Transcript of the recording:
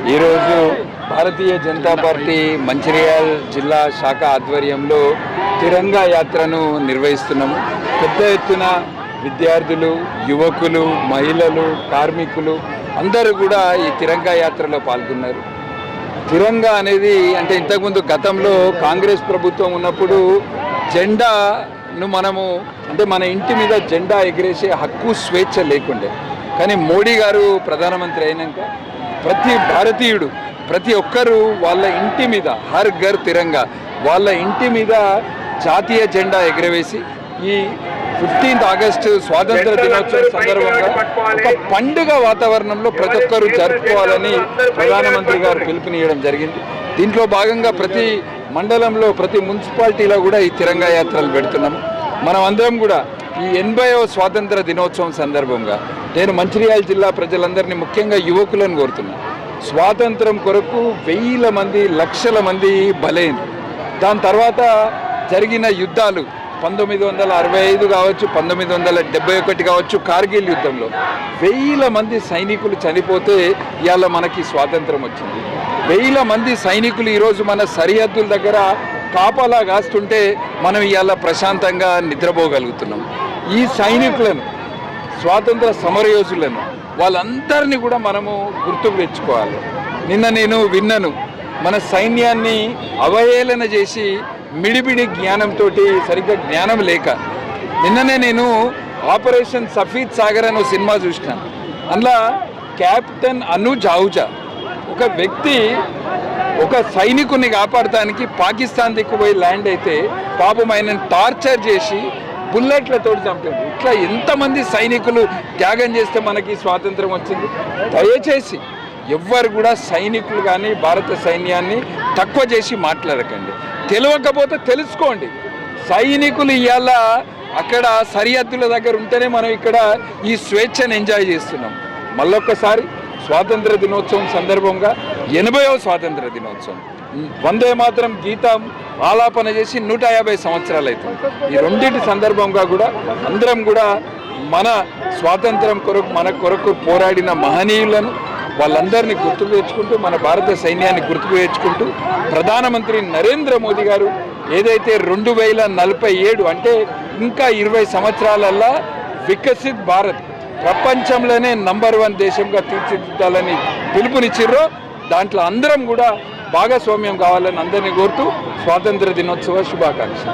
ఈరోజు భారతీయ జనతా పార్టీ మంచిర్యాల జిల్లా శాఖ ఆధ్వర్యంలో తిరంగా యాత్రను నిర్వహిస్తున్నాము. పెద్ద ఎత్తున విద్యార్థులు, యువకులు, మహిళలు, కార్మికులు అందరూ కూడా ఈ తిరంగా యాత్రలో పాల్గొన్నారు. తిరంగా అనేది అంటే ఇంతకుముందు గతంలో కాంగ్రెస్ ప్రభుత్వం ఉన్నప్పుడు జెండాను మనము అంటే మన ఇంటి మీద జెండా ఎగిరేసే హక్కు, స్వేచ్ఛ లేకుండే. కానీ మోడీ గారు ప్రధానమంత్రి అయినాక ప్రతి భారతీయుడు, ప్రతి ఒక్కరూ వాళ్ళ ఇంటి మీద హర్ ఘర్ తిరంగా, వాళ్ళ ఇంటి మీద జాతీయ జెండా ఎగరవేసి ఈ 15th ఆగస్టు స్వాతంత్ర దినోత్సవం సందర్భంగా ఒక పండుగ వాతావరణంలో ప్రతి ఒక్కరూ జరుపుకోవాలని ప్రధానమంత్రి గారు పిలుపునియడం జరిగింది. దీంట్లో భాగంగా ప్రతి మండలంలో, ప్రతి మున్సిపాలిటీలో కూడా ఈ తిరంగా యాత్రలు పెడుతున్నాము. మనం అందరం కూడా ఈ 80వ స్వాతంత్ర దినోత్సవం సందర్భంగా నేను మంచిర్యాల జిల్లా ప్రజలందరినీ, ముఖ్యంగా యువకులను కోరుతున్నాను. స్వాతంత్రం కొరకు వేల మంది, లక్షల మంది బలైంది. దాని తర్వాత జరిగిన యుద్ధాలు 1965 కావచ్చు, 1971 కావచ్చు, కార్గిల్ యుద్ధంలో వేల మంది సైనికులు చనిపోతే ఇవాళ మనకి స్వాతంత్రం వచ్చింది. వేల మంది సైనికులు ఈరోజు మన సరిహద్దుల దగ్గర కాపలా కాస్తుంటే మనం ఇవాళ ప్రశాంతంగా నిద్రపోగలుగుతున్నాం. ఈ సైనికులను, స్వాతంత్ర సమరయోధులను, వాళ్ళందరినీ కూడా మనము గుర్తుకు తెచ్చుకోవాలి. నిన్న నేను విన్నాను, మన సైన్యాన్ని అవహేళన చేసి మిడిబిడి జ్ఞానంతో, సరిగ్గా జ్ఞానం లేక, నిన్ననే నేను ఆపరేషన్ సఫీద్ సాగర్ అనే సినిమా చూసినాను. అందులో కెప్టెన్ అనుజ్ ఆహుజా ఒక వ్యక్తి ఒక సైనికుని కాపాడటానికి పాకిస్తాన్ దిక్కుపోయి ల్యాండ్ అయితే పాపం ఆయనను టార్చర్ చేసి బుల్లెట్లతో చంపాడు. ఇట్లా ఎంతమంది సైనికులు త్యాగం చేస్తే మనకి స్వాతంత్రం వచ్చింది. దయచేసి ఎవ్వరు కూడా సైనికులు కానీ భారత సైన్యాన్ని తక్కువ చేసి మాట్లాడకండి. తెలియకపోతే తెలుసుకోండి. సైనికులు ఇవాళ అక్కడ సరిహద్దుల దగ్గర ఉంటేనే మనం ఇక్కడ ఈ స్వేచ్ఛను ఎంజాయ్ చేస్తున్నాం. మళ్ళొక్కసారి స్వాతంత్ర దినోత్సవం సందర్భంగా 80వ స్వాతంత్ర దినోత్సవం, వందే మాతరం గీతం ఆలాపన చేసి 150 సంవత్సరాలు అవుతుంది. ఈ రెండింటి సందర్భంగా కూడా అందరం కూడా మన స్వాతంత్రం కొరకు, మన కొరకు పోరాడిన మహనీయులను వాళ్ళందరినీ గుర్తుకు తెచ్చుకుంటూ, మన భారత సైన్యాన్ని గుర్తుకు తెచ్చుకుంటూ, ప్రధానమంత్రి నరేంద్ర మోదీ గారు ఏదైతే 2047 అంటే ఇంకా 20 సంవత్సరాలల్లా వికసిత్ భారత్, ప్రపంచంలోనే నంబర్ 1 దేశంగా తీర్చిదిద్దాలని పిలుపునిచ్చిర్రో దాంట్లో అందరం కూడా భాగస్వామ్యం కావాలని అందరినీ కోరుతూ స్వాతంత్ర దినోత్సవ శుభాకాంక్షలు.